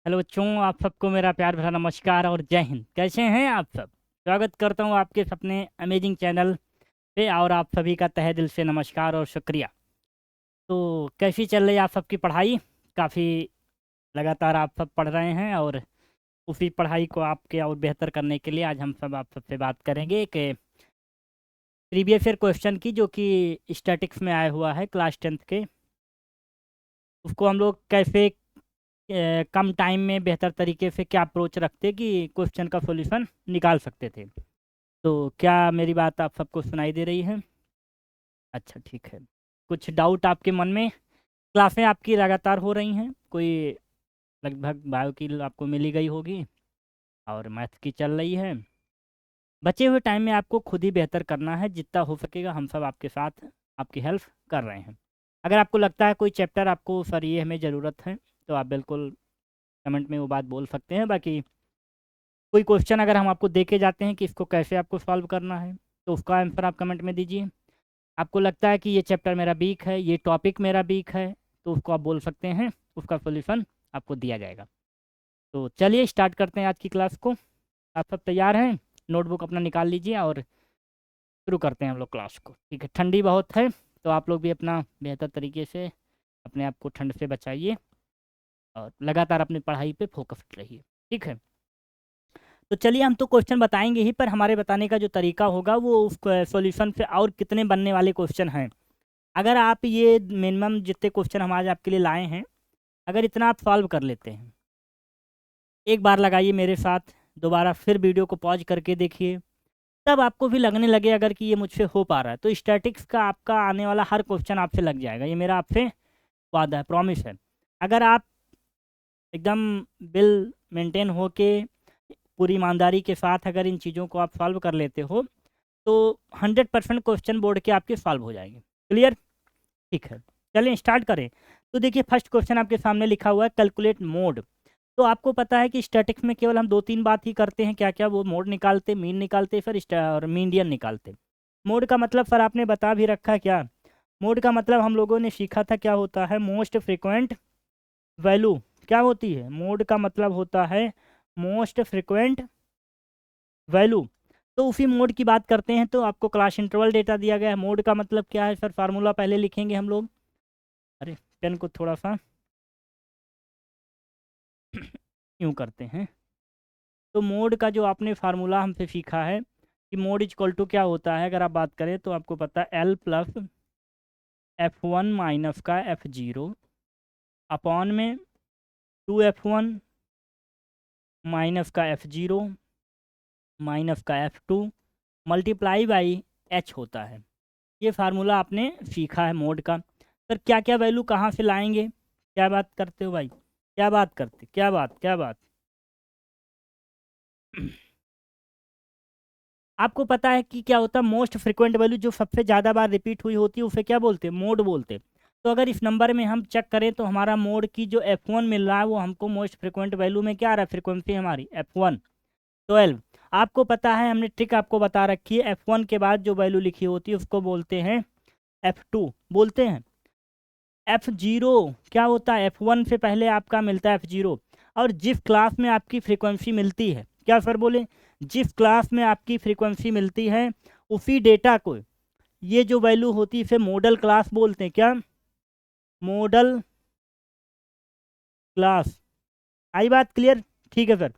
Hello बच्चों, आप सबको मेरा प्यार भरा नमस्कार और जय हिंद। कैसे हैं आप सब? स्वागत करता हूं आपके अपने अमेजिंग चैनल पे और आप सभी का तहे दिल से नमस्कार और शुक्रिया। तो कैसी चल रही है आप सबकी पढ़ाई? काफ़ी लगातार आप सब पढ़ रहे हैं और उसी पढ़ाई को आपके और बेहतर करने के लिए आज हम सब आप सबसे बात करेंगे कि प्रीवियस ईयर क्वेश्चन की, जो कि स्टैटिक्स में आया हुआ है क्लास 10th के, उसको हम लोग कैसे कम टाइम में बेहतर तरीके से क्या अप्रोच रखते कि क्वेश्चन का सॉल्यूशन निकाल सकते थे। तो क्या मेरी बात आप सबको सुनाई दे रही है? अच्छा, ठीक है। कुछ डाउट आपके मन में? क्लासें आपकी लगातार हो रही हैं, कोई लगभग बायो की आपको मिली गई होगी और मैथ की चल रही है। बचे हुए टाइम में आपको खुद ही बेहतर करना है, जितना हो सकेगा हम सब आपके साथ आपकी हेल्प कर रहे हैं। अगर आपको लगता है कोई चैप्टर आपको सर ये हमें ज़रूरत है, तो आप बिल्कुल कमेंट में वो बात बोल सकते हैं। बाकी कोई क्वेश्चन अगर हम आपको दे के जाते हैं कि इसको कैसे आपको सॉल्व करना है, तो उसका आंसर आप कमेंट में दीजिए। आपको लगता है कि ये चैप्टर मेरा वीक है, ये टॉपिक मेरा वीक है, तो उसको आप बोल सकते हैं, उसका सॉल्यूशन आपको दिया जाएगा। तो चलिए स्टार्ट करते हैं आज की क्लास को। आप सब तैयार हैं? नोटबुक अपना निकाल लीजिए और शुरू करते हैं हम लोग क्लास को। ठीक है, ठंडी बहुत है, तो आप लोग भी अपना बेहतर तरीके से अपने आप को ठंड से बचाइए और लगातार अपनी पढ़ाई पे फोकस रहिए। ठीक है, तो चलिए हम तो क्वेश्चन बताएंगे ही, पर हमारे बताने का जो तरीका होगा वो उस सॉल्यूशन से और कितने बनने वाले क्वेश्चन हैं। अगर आप ये मिनिमम जितने क्वेश्चन हम आज आपके लिए लाए हैं, अगर इतना आप सॉल्व कर लेते हैं, एक बार लगाइए मेरे साथ, दोबारा फिर वीडियो को पॉज करके देखिए, तब आपको भी लगने लगे अगर कि ये मुझसे हो पा रहा है, तो स्टैटिक्स का आपका आने वाला हर क्वेश्चन आपसे लग जाएगा। ये मेरा आपसे वादा है, प्रॉमिस है। अगर आप एकदम बिल मेंटेन हो के पूरी ईमानदारी के साथ अगर इन चीज़ों को आप सॉल्व कर लेते हो, तो 100% क्वेश्चन बोर्ड के आपके सॉल्व हो जाएंगे। क्लियर? ठीक है, चलिए स्टार्ट करें। तो देखिए फर्स्ट क्वेश्चन आपके सामने लिखा हुआ है कैलकुलेट मोड। तो आपको पता है कि स्टैटिक्स में केवल हम दो तीन बात ही करते हैं, क्या क्या? वो मोड निकालते, मीन निकालते, फिर और मीडियन निकालते। मोड का मतलब सर आपने बता भी रखा है क्या? मोड का मतलब हम लोगों ने सीखा था क्या होता है, मोस्ट फ्रिक्वेंट वैल्यू। क्या होती है? मोड का मतलब होता है मोस्ट फ्रिक्वेंट वैल्यू। तो उसी मोड की बात करते हैं। तो आपको क्लास इंटरवल डेटा दिया गया है। मोड का मतलब क्या है सर? फार्मूला पहले लिखेंगे हम लोग। अरे, पेन को थोड़ा सा यूँ करते हैं। तो मोड का जो आपने फार्मूला हमसे सीखा है कि मोड इक्वल टू क्या होता है, अगर आप बात करें तो आपको पता है एल प्लस F1 माइनस का F0 अपॉन में 2F1 माइनस का F0 माइनस का F2 मल्टीप्लाई बाई एच होता है। ये फार्मूला आपने सीखा है मोड का। सर क्या क्या वैल्यू कहाँ से लाएंगे? क्या बात करते हो भाई? क्या बात करते, क्या बात, क्या बात? आपको पता है कि क्या होता है? मोस्ट फ्रिक्वेंट वैल्यू जो सबसे ज़्यादा बार रिपीट हुई होती है उसे क्या बोलते हैं? मोड बोलते हैं। तो अगर इस नंबर में हम चेक करें तो हमारा मोड की जो F1 मिल रहा है वो हमको मोस्ट फ्रिक्वेंट वैल्यू में क्या आ रहा है? फ्रिक्वेंसी हमारी F1 12। आपको पता है, हमने ट्रिक आपको बता रखी है, F1 के बाद जो वैल्यू लिखी होती है उसको बोलते हैं F2 बोलते हैं। F0 क्या होता है? F1 से पहले आपका मिलता है F0। और जिस क्लास में आपकी फ्रीक्वेंसी मिलती है, क्या सर बोले? जिस क्लास में आपकी फ्रीक्वेंसी मिलती है उसी डेटा को, ये जो वैल्यू होती है इसे मॉडल क्लास बोलते हैं। क्या? Model class. आई बात क्लियर? ठीक है सर।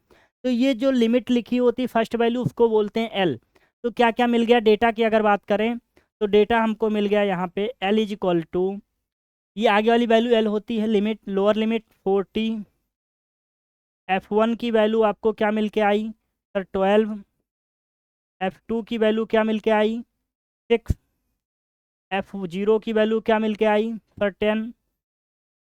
तो ये जो लिमिट लिखी होती है फर्स्ट वैल्यू उसको बोलते हैं एल। तो क्या क्या मिल गया डेटा की अगर बात करें, तो डेटा हमको मिल गया यहाँ पे एल इज इक्वल टू, ये आगे वाली वैल्यू एल होती है, लिमिट लोअर लिमिट 40। F1 की वैल्यू आपको क्या मिल के आई सर? 12। F2 की वैल्यू क्या मिल के आई? 6। F0 की वैल्यू क्या मिल के आई सर? 10।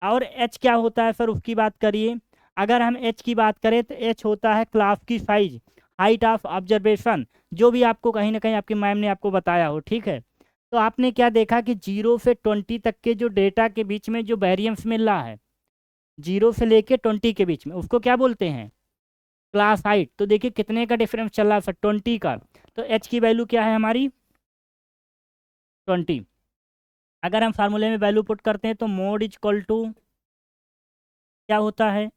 और H क्या होता है सर? उसकी बात करिए। अगर हम H की बात करें तो H होता है क्लास की साइज, हाइट ऑफ ऑब्जर्वेशन, जो भी आपको कहीं ना कहीं आपकी मैम ने आपको बताया हो। ठीक है, तो आपने क्या देखा कि 0 से 20 तक के जो डेटा के बीच में जो वेरिएंस मिल रहा है, 0 से लेके 20 के बीच में, उसको क्या बोलते हैं? Class height. तो देखिए कितने का डिफरेंस चल रहा है सर? 20 का। तो H की वैल्यू क्या है हमारी? 20। अगर हम फार्मूले में वैल्यू पुट करते हैं तो मोड इज इक्वल टू क्या होता है?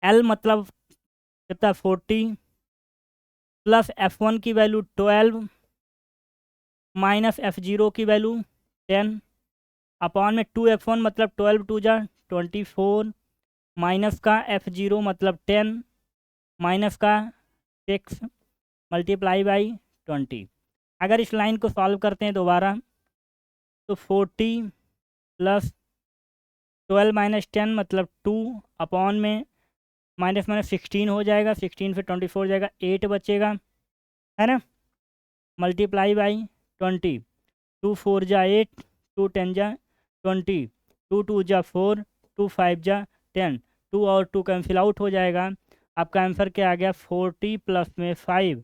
एल मतलब कितना 40 प्लस F1 की वैल्यू 12 माइनस F0 की वैल्यू 10 अपॉन में 2F1 मतलब 12 टू जा 24 माइनस का F0 मतलब 10 माइनस का 6 मल्टीप्लाई बाई 20। अगर इस लाइन को सॉल्व करते हैं दोबारा तो 40 प्लस 12 माइनस 10 मतलब 2 अपॉन में माइनस माइनस 16 हो जाएगा, 16 से 24 हो जाएगा, 8 बचेगा, है ना, मल्टीप्लाई बाई 20। 2 4 जा 8, 2 10 जा 20, 2 2 जा 4, 2 5 जा 10, 2 और 2 कैंसिल आउट हो जाएगा। आपका आंसर क्या आ गया 40 प्लस में 5,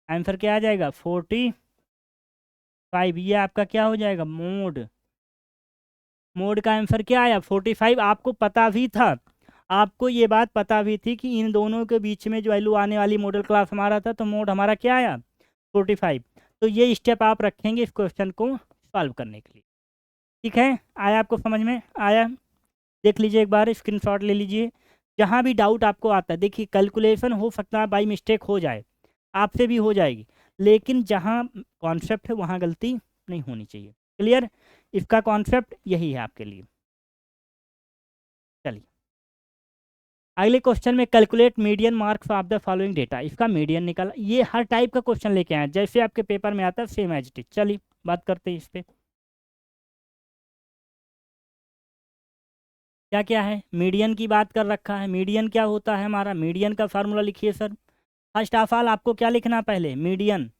आंसर क्या आ जाएगा 45। ये आपका क्या हो जाएगा मोड, मोड का आंसर क्या आया 45। आपको पता भी था, आपको ये बात पता भी थी कि इन दोनों के बीच में जो वैल्यू आने वाली मॉडल क्लास हमारा था, तो मोड हमारा क्या आया 45। तो ये स्टेप आप रखेंगे इस क्वेश्चन को सॉल्व करने के लिए। ठीक है, आया आपको समझ में आया? देख लीजिए एक बार, स्क्रीनशॉट ले लीजिए। जहाँ भी डाउट आपको आता है, देखिए कैलकुलेशन हो सकता है बाई मिस्टेक हो जाए, आपसे भी हो जाएगी, लेकिन जहाँ कॉन्सेप्ट है वहाँ गलती नहीं होनी चाहिए। क्लियर? इसका कॉन्सेप्ट यही है आपके लिए। चलिए अगले क्वेश्चन में, calculate median marks of the following data. इसका मीडियन निकाला। ये हर टाइप का क्वेश्चन लेके आए जैसे आपके पेपर में आता है, सेम एज इट इज। चलिए बात करते हैं इस पे। क्या क्या है, मीडियन की बात कर रखा है। मीडियन क्या होता है हमारा, मीडियन का फार्मूला लिखिए सर। फर्स्ट ऑफ ऑल आपको क्या लिखना पहले, मीडियन।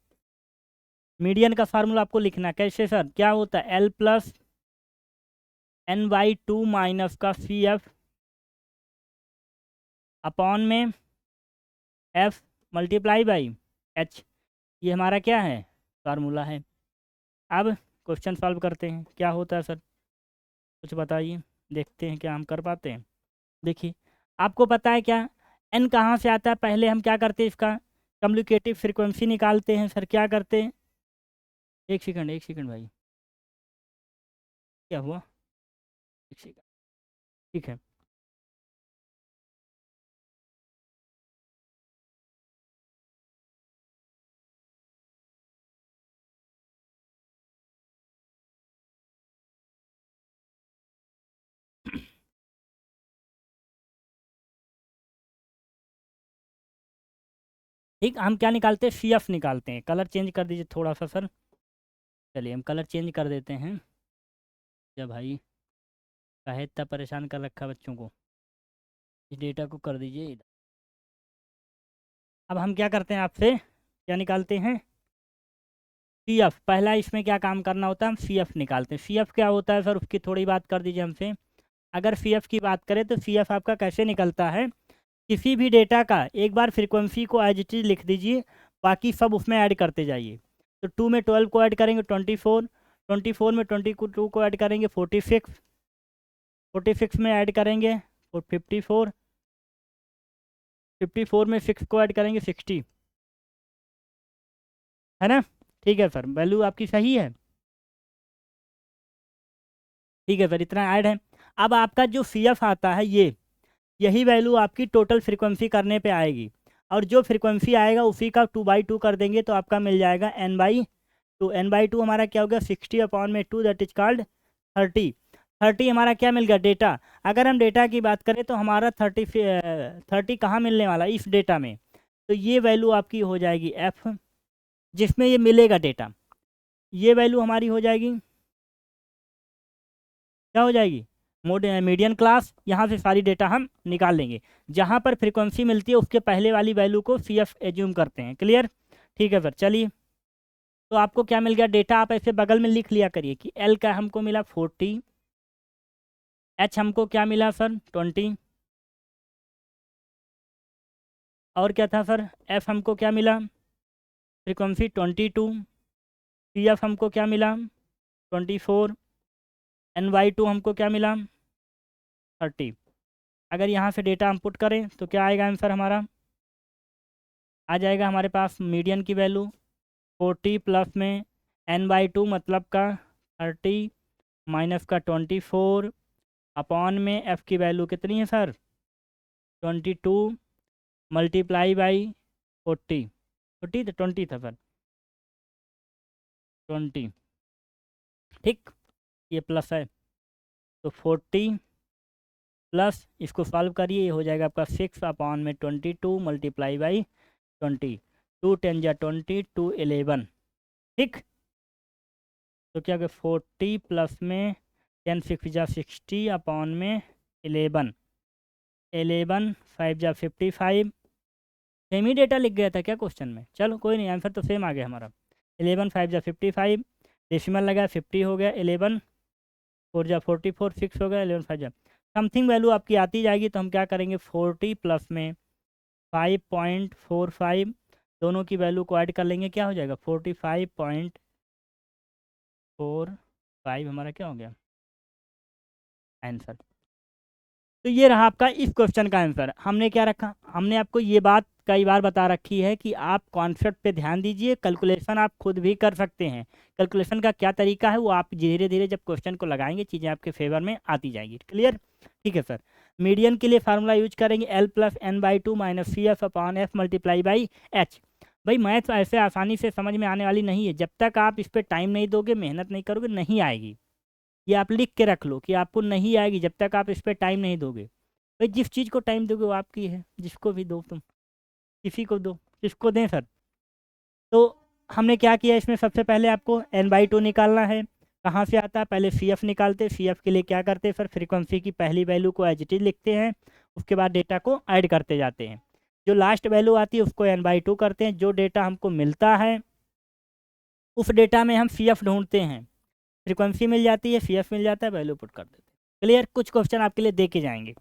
मीडियन का फार्मूला आपको लिखना कैसे सर, क्या होता है L प्लस N/2 माइनस का CF अपॉन में F मल्टीप्लाई बाई H। ये हमारा क्या है फार्मूला है। अब क्वेश्चन सॉल्व करते हैं, क्या होता है सर कुछ बताइए, देखते हैं क्या हम कर पाते हैं। देखिए आपको पता है क्या, एन कहाँ से आता है, पहले हम क्या करते हैं इसका कम्युनिकेटिव फ्रीक्वेंसी निकालते हैं सर। क्या करते हैं, एक सेकंड भाई, क्या हुआ, एक सेकंड, ठीक है। ठीक, हम क्या निकालते हैं CF निकालते हैं। कलर चेंज कर दीजिए थोड़ा सा सर। चलिए हम कलर चेंज कर देते हैं। जब भाई काहे इतना परेशान कर रखा बच्चों को, इस डेटा को कर दीजिए इधर। अब हम क्या करते हैं, आपसे क्या निकालते हैं CF। पहला इसमें क्या काम करना होता है, हम CF निकालते हैं। CF क्या होता है सर, उसकी थोड़ी बात कर दीजिए हमसे। अगर CF की बात करें तो CF आपका कैसे निकलता है, किसी भी डेटा का एक बार फ्रीक्वेंसी को एज इट इज लिख दीजिए, बाकी सब उसमें ऐड करते जाइए। तो 2 में 12 को ऐड करेंगे 24, 24 में 22 को ऐड करेंगे 46, 46 में ऐड करेंगे और 54, 54 में 6 को ऐड करेंगे 60, है ना। ठीक है सर, वैल्यू आपकी सही है। ठीक है सर, इतना ऐड है। अब आपका जो CF आता है, ये यही वैल्यू आपकी टोटल फ्रीक्वेंसी करने पे आएगी, और जो फ्रीक्वेंसी आएगा उसी का 2/2 कर देंगे तो आपका मिल जाएगा N/2। N/2 हमारा क्या हो गया 60 अपॉन में 2, दैट इज कॉल्ड 30। 30 हमारा क्या मिल गया डेटा। अगर हम डेटा की बात करें तो हमारा 30 कहाँ मिलने वाला इस डेटा में, तो ये वैल्यू आपकी हो जाएगी F, जिसमें ये मिलेगा डेटा। ये वैल्यू हमारी हो जाएगी, क्या हो जाएगी मीडियन क्लास। यहाँ से सारी डेटा हम निकाल लेंगे, जहाँ पर फ्रीक्वेंसी मिलती है उसके पहले वाली वैल्यू को CF एज्यूम करते हैं। क्लियर? ठीक है सर, चलिए। तो आपको क्या मिल गया डेटा, आप ऐसे बगल में लिख लिया करिए कि L का हमको मिला 40, H हमको क्या मिला सर 20, और क्या था सर F हमको क्या मिला फ्रीक्वेंसी 22, CF हमको क्या मिला 24, N/2 हमको क्या मिला 30। अगर यहाँ से डेटा हम पुट करें तो क्या आएगा आंसर हमारा, आ जाएगा हमारे पास मीडियन की वैल्यू 40 प्लस में N/2 मतलब का 30 माइनस का 24 अपॉन में F की वैल्यू कितनी है सर 22 मल्टीप्लाई बाई 40, 40 तो 20 था सर, 20, ठीक, ये प्लस है तो 40 प्लस इसको सॉल्व करिए, ये हो जाएगा आपका 6/22 मल्टीप्लाई बाई 20, 2 10 जा 20, 2 11, ठीक। तो क्या होगा 40 प्लस में 10 6 जा 60 अपॉन में 11, 11 5 जा 55, सेम ही डेटा लिख गया था क्या क्वेश्चन में, चलो कोई नहीं, आंसर तो सेम आ गया हमारा। 11 5 जा 55, डेसिमल लगा 50 हो गया, 11 4 जा 44, 6 हो गया, 11 5 जा समथिंग वैल्यू आपकी आती जाएगी। तो हम क्या करेंगे 40 प्लस में 5.45 दोनों की वैल्यू को ऐड कर लेंगे, क्या हो जाएगा 45.45 हमारा क्या हो गया आंसर। तो ये रहा आपका इस क्वेश्चन का आंसर। हमने क्या रखा, हमने आपको ये बात कई बार बता रखी है कि आप कॉन्सेप्ट पे ध्यान दीजिए, कैलकुलेशन आप खुद भी कर सकते हैं। कैलकुलेशन का क्या तरीका है वो आप धीरे धीरे जब क्वेश्चन को लगाएंगे चीज़ें आपके फेवर में आती जाएगी। क्लियर, ठीक है सर। मीडियन के लिए फार्मूला यूज करेंगे L+n/2 minus CF/F multiply by H। भाई मैथ ऐसे आसानी से समझ में आने वाली नहीं है, जब तक आप इस पर टाइम नहीं दोगे, मेहनत नहीं करोगे, नहीं आएगी। ये आप लिख के रख लो कि आपको नहीं आएगी जब तक आप इस पर टाइम नहीं दोगे। भाई जिस चीज़ को टाइम दोगे वो आपकी है, जिसको भी दो तुम, किसी को दो, किसको दें सर। तो हमने क्या किया इसमें, सबसे पहले आपको n/2 निकालना है। कहाँ से आता है, पहले CF निकालते, CF के लिए क्या करते हैं सर, फ्रीक्वेंसी की पहली वैल्यू को एज इट इज लिखते हैं, उसके बाद डेटा को ऐड करते जाते हैं, जो लास्ट वैल्यू आती है उसको n/2 करते हैं, जो डेटा हमको मिलता है उस डेटा में हम CF ढूंढते हैं, फ्रीक्वेंसी मिल जाती है, CF मिल जाता है, वैल्यू पुट कर देते हैं। क्लियर, कुछ क्वेश्चन आपके लिए दे के जाएंगे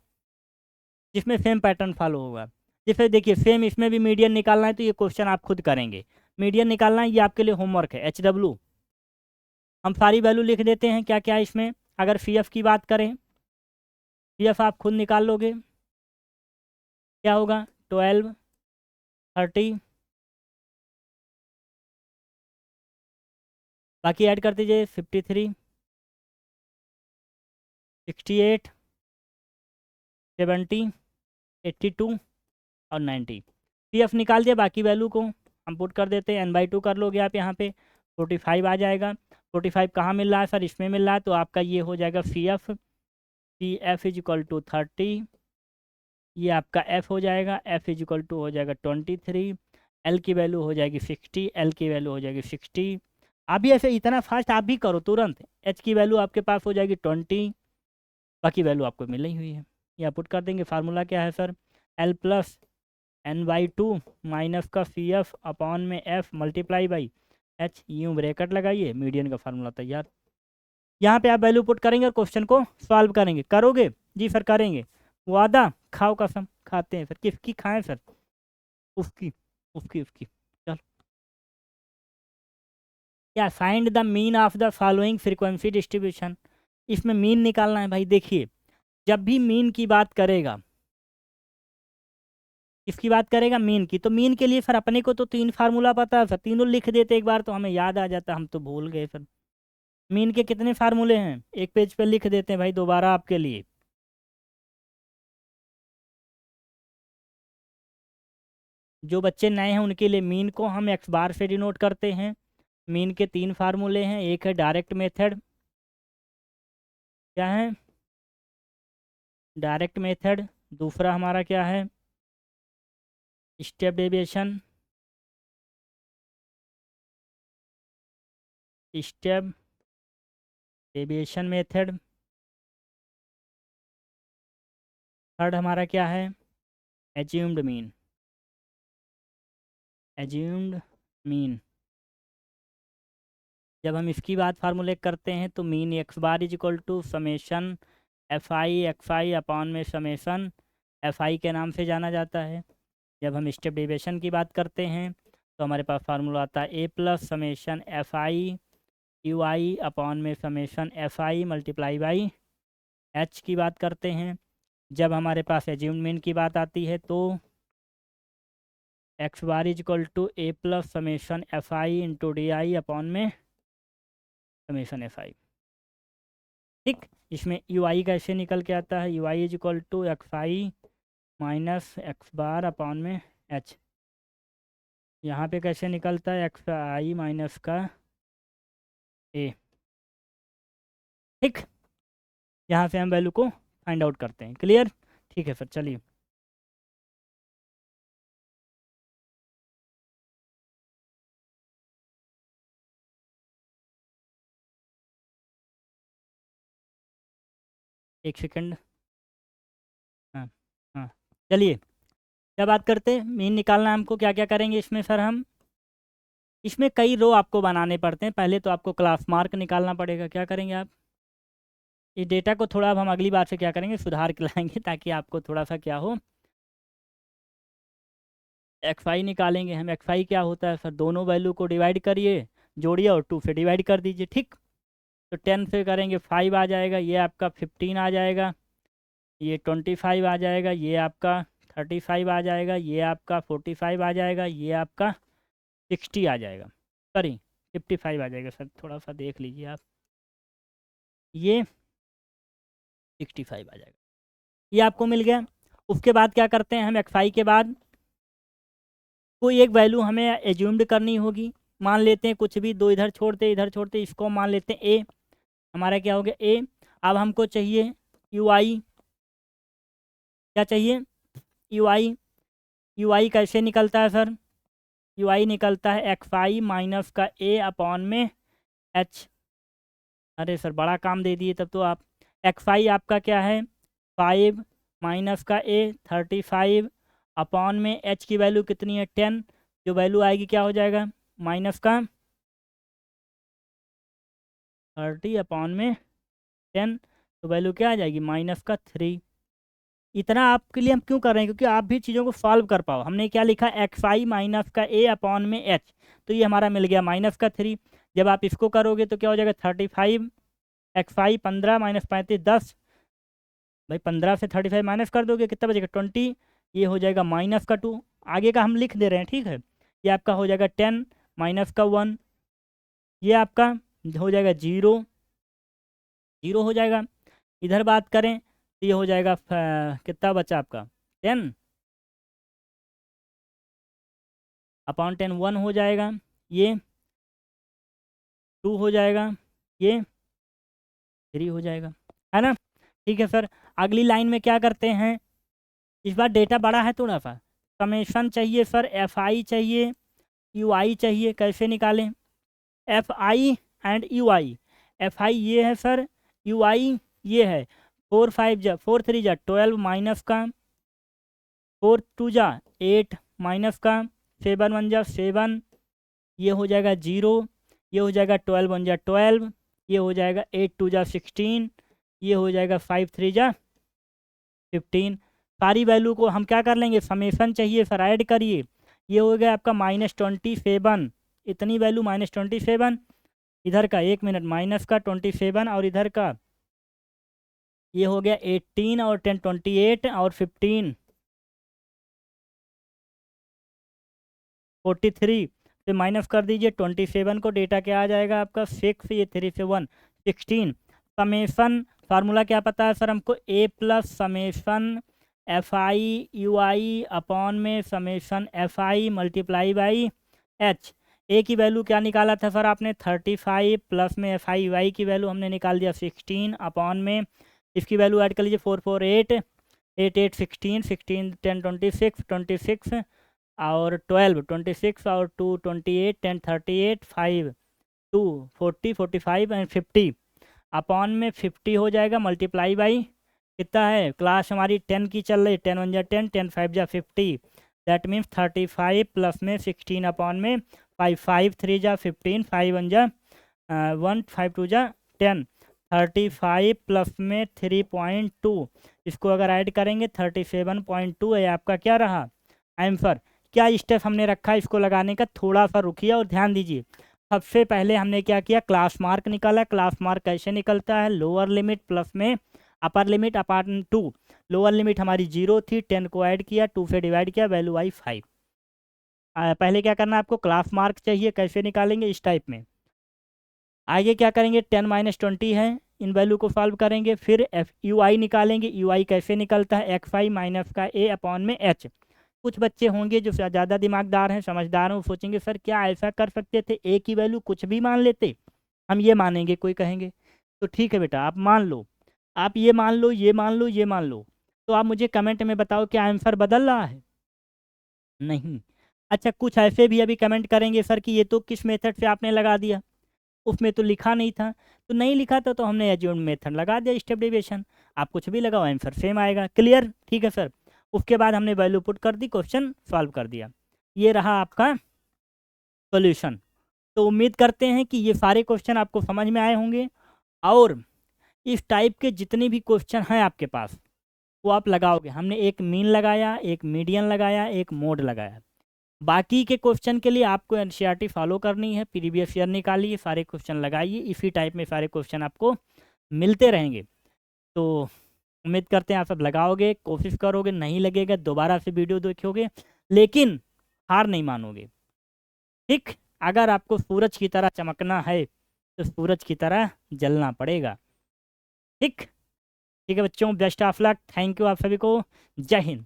जिसमें सेम पैटर्न फॉलो होगा। जैसे देखिए सेम इसमें भी मीडियन निकालना है, तो ये क्वेश्चन आप खुद करेंगे। मीडियन निकालना है, ये आपके लिए होमवर्क है। HW हम सारी वैल्यू लिख देते हैं क्या क्या इसमें। अगर CF की बात करें, CF आप खुद निकाल लोगे, क्या होगा 12 30, बाकी ऐड करते जाइए 53 68 70 82 और 90। CF निकाल दिया, बाकी वैल्यू को हम पुट कर देते हैं, n/2 कर लोगे आप यहाँ पे, 45 आ जाएगा। 45 कहाँ मिल रहा है सर, इसमें मिल रहा है, तो आपका ये हो जाएगा CF इज इक्वल टू 30, ये आपका F हो जाएगा, F इज इक्वल टू हो जाएगा 23, L की वैल्यू हो जाएगी 60, L की वैल्यू हो जाएगी 60। अभी ऐसे इतना फास्ट आप भी करो तुरंत, H की वैल्यू आपके पास हो जाएगी 20, बाकी वैल्यू आपको मिल ही हुई है, ये पुट कर देंगे। फार्मूला क्या है सर, L+n/2 माइनस का CF अपॉन में F मल्टीप्लाई बाई H, यूँ ब्रैकेट लगाइए, मीडियन का फार्मूला तैयार। यहाँ पे आप वैल्यू पुट करेंगे और क्वेश्चन को सॉल्व करेंगे। करोगे जी सर, करेंगे, वादा, खाओ कसम, खाते हैं सर, किसकी खाएं सर, उसकी उसकी उसकी। चलो, क्या find the mean of the following frequency distribution, इसमें मीन निकालना है। भाई देखिए, जब भी मीन की बात करेगा, इसकी बात करेगा मीन की, तो मीन के लिए सर अपने को तो 3 फार्मूला पता है सर, तीनों लिख देते एक बार तो हमें याद आ जाता, हम तो भूल गए सर। मीन के कितने फार्मूले हैं, एक पेज पे लिख देते हैं भाई दोबारा आपके लिए। जो बच्चे नए हैं उनके लिए मीन को हम x बार से डिनोट करते हैं। मीन के 3 फार्मूले हैं, एक है डायरेक्ट मेथड, क्या है डायरेक्ट मेथड, दूसरा हमारा क्या है step deviation, step deviation method, third हमारा क्या है एज्यूम्ड मीन, एज्यूम्ड मीन। जब हम इसकी बात फार्मूले करते हैं तो mean x bar is equal to summation FI upon में समेशन FI के नाम से जाना जाता है। जब हम स्टेप डेविएशन की बात करते हैं तो हमारे पास फार्मूला आता है A+समेशन FI अपॉन में summation FI multiply by H की बात करते हैं। जब हमारे पास एज्यूम्ड मीन की बात आती है तो x bar is equal to A+समेशन FI इंटू DI अपॉन में समेशन FI। ठीक, इसमें UI कैसे निकल के आता है, UI is equal to XI minus x bar upon में एच। यहाँ पे कैसे निकलता है, एक्स आई माइनस का ए। ठीक, यहाँ से हम वैल्यू को फाइंड आउट करते हैं। क्लियर? ठीक है सर, चलिए। एक सेकंड। हाँ हाँ, चलिए क्या बात करते हैं, मीन निकालना है हमको। क्या क्या करेंगे इसमें सर हम? इसमें कई रो आपको बनाने पड़ते हैं। पहले तो आपको क्लास मार्क निकालना पड़ेगा। क्या करेंगे आप, इस डेटा को थोड़ा अब हम अगली बार से क्या करेंगे, सुधार के लाएंगे, ताकि आपको थोड़ा सा क्या हो। एक्स वाई निकालेंगे हम। एक्स वाई क्या होता है सर, दोनों वैल्यू को डिवाइड करिए, जोड़िए और 2 से डिवाइड कर दीजिए। ठीक, तो 10 से करेंगे 5 आ जाएगा, ये आपका 15 आ जाएगा, ये 25 आ जाएगा, ये आपका 35 आ जाएगा, ये आपका 45 आ जाएगा, ये आपका 60 आ जाएगा, सॉरी 55 आ जाएगा सर, थोड़ा सा देख लीजिए आप, ये 65 आ जाएगा। ये आपको मिल गया। उसके बाद क्या करते हैं हम, एक्स आई के बाद कोई एक वैल्यू हमें एज्यूम्ड करनी होगी। मान लेते हैं कुछ भी, दो इधर छोड़ते इसको मान लेते हैं ए। हमारा क्या हो गया ए। अब हमको चाहिए यू आई। क्या चाहिए, यू आई। यू आई कैसे निकलता है सर, यू आई निकलता है एक्स आई माइनस का ए अपॉन में एच। अरे सर बड़ा काम दे दिए तब तो आप। एक्स आई आपका क्या है, 5 माइनस का ए 35 अपॉन में एच की वैल्यू कितनी है 10। जो वैल्यू आएगी क्या हो जाएगा, माइनस का 30 अपॉन में 10, तो वैल्यू क्या आ जाएगी, माइनस का 3। इतना आपके लिए हम क्यों कर रहे हैं, क्योंकि आप भी चीज़ों को सॉल्व कर पाओ। हमने क्या लिखा, एक्स आई माइनस का ए अपॉन में एच, तो ये हमारा मिल गया माइनस का 3। जब आप इसको करोगे तो क्या हो जाएगा 35, एक्स आई 15 माइनस 35 10। भाई 15 से 35 माइनस कर दोगे कितना बचेगा 20। ये हो जाएगा माइनस का 2। आगे का हम लिख दे रहे हैं, ठीक है। ये आपका हो जाएगा 10 माइनस का 1, ये आपका हो जाएगा 0, 0 हो जाएगा। इधर बात करें तो ये हो जाएगा कितना बचा आपका 10 अपॉन 10 1 हो जाएगा, ये 2 हो जाएगा, ये 3 हो जाएगा, है ना। ठीक है सर, अगली लाइन में क्या करते हैं, इस बार डेटा बड़ा है थोड़ा सा। समेशन चाहिए सर, एफ आई चाहिए, यू आई चाहिए। कैसे निकालें, F I and you I. F I ये है सर, यू आई ये है। 4 5 जा 4 3 जा 12 माइनस का 4 2 जा 8 माइनस का 7 1 जा 7, ये हो जाएगा 0, ये हो जाएगा 12 1 जा 12, ये हो जाएगा 8 2 जा 16, ये हो जाएगा 5 3 जा 15। सारी वैल्यू को हम क्या कर लेंगे, समेसन चाहिए सर, ऐड करिए। ये हो गया आपका -27, इतनी वैल्यू -27। इधर का 1 मिनट, माइनस का 27 और इधर का ये हो गया 18 और 10 28 और 15 43 से माइनस कर दीजिए 27 को। डेटा क्या आ जाएगा आपका 6, ये 3 से 1 16। समेसन फार्मूला क्या पता है सर हमको, A plus summation F I U I upon में summation F I multiply by H. A की वैल्यू क्या निकाला था सर आपने 35, प्लस में एफ आई यू आई की वैल्यू हमने निकाल दिया 16 अपॉन में इसकी वैल्यू ऐड कर लीजिए 4 4 8 8 8 16 16 10 26 26 और 12 26 और 2 28 10 38 5 2 40 45 एंड 50 अपॉन में 50 हो जाएगा मल्टीप्लाई बाई कितना है, क्लास हमारी 10 की चल रही, 10 1 जा 10 10 5 जा 50, दैट मीन्स 35 प्लस में 16 अपॉन में 5 5 3 जा 15 5 1 जा 1 5 2 जा 10, 35 प्लस में 3.2, इसको अगर ऐड करेंगे 37.2 है आपका क्या रहा आंसर। क्या स्टेप हमने रखा है इसको लगाने का, थोड़ा सा रुकिए और ध्यान दीजिए। सबसे पहले हमने क्या किया, क्लास मार्क निकाला। क्लास मार्क कैसे निकलता है, लोअर लिमिट प्लस में upper limit apart 2। Lower limit हमारी 0 थी, 10 को ऐड किया, 2 से डिवाइड किया, वैल्यू आई 5। पहले क्या करना है आपको, क्लास मार्क चाहिए, कैसे निकालेंगे इस टाइप में। आगे क्या करेंगे, 10 - 20 है, इन वैल्यू को सॉल्व करेंगे, फिर UI निकालेंगे। UI कैसे निकलता है, XI माइनस का A अपॉन में H। कुछ बच्चे होंगे जो ज़्यादा दिमागदार हैं, समझदार हैं, वो सोचेंगे सर क्या ऐसा कर सकते थे, A की वैल्यू कुछ भी मान लेते। हम ये मानेंगे, कोई कहेंगे तो ठीक है बेटा आप मान लो, आप ये मान लो, ये मान लो, ये मान लो। तो आप मुझे कमेंट में बताओ क्या आंसर बदल रहा है? नहीं। अच्छा, कुछ ऐसे भी अभी कमेंट करेंगे सर कि ये तो किस मेथड से आपने लगा दिया, उसमें तो लिखा नहीं था। तो नहीं लिखा था तो हमने एज्यूम मेथड लगा दिया, स्टेप डेविएशन। आप कुछ भी लगाओ आंसर सेम आएगा। क्लियर? ठीक है सर। उसके बाद हमने वैल्यू पुट कर दी, क्वेश्चन सॉल्व कर दिया। ये रहा आपका सॉल्यूशन। तो उम्मीद करते हैं कि ये सारे क्वेश्चन आपको समझ में आए होंगे, और इस टाइप के जितने भी क्वेश्चन हैं आपके पास वो आप लगाओगे। हमने एक मीन लगाया, एक मीडियन लगाया, एक मोड लगाया। बाकी के क्वेश्चन के लिए आपको एनसीईआरटी फॉलो करनी है, प्रीवियस ईयर निकालिए, सारे क्वेश्चन लगाइए, इसी टाइप में सारे क्वेश्चन आपको मिलते रहेंगे। तो उम्मीद करते हैं आप सब लगाओगे, कोशिश करोगे, नहीं लगेगा दोबारा से वीडियो देखोगे, लेकिन हार नहीं मानोगे। ठीक? अगर आपको सूरज की तरह चमकना है तो सूरज की तरह जलना पड़ेगा। ठीक? ठीक है बच्चों, best of luck, thank you आप सभी को, जय हिंद।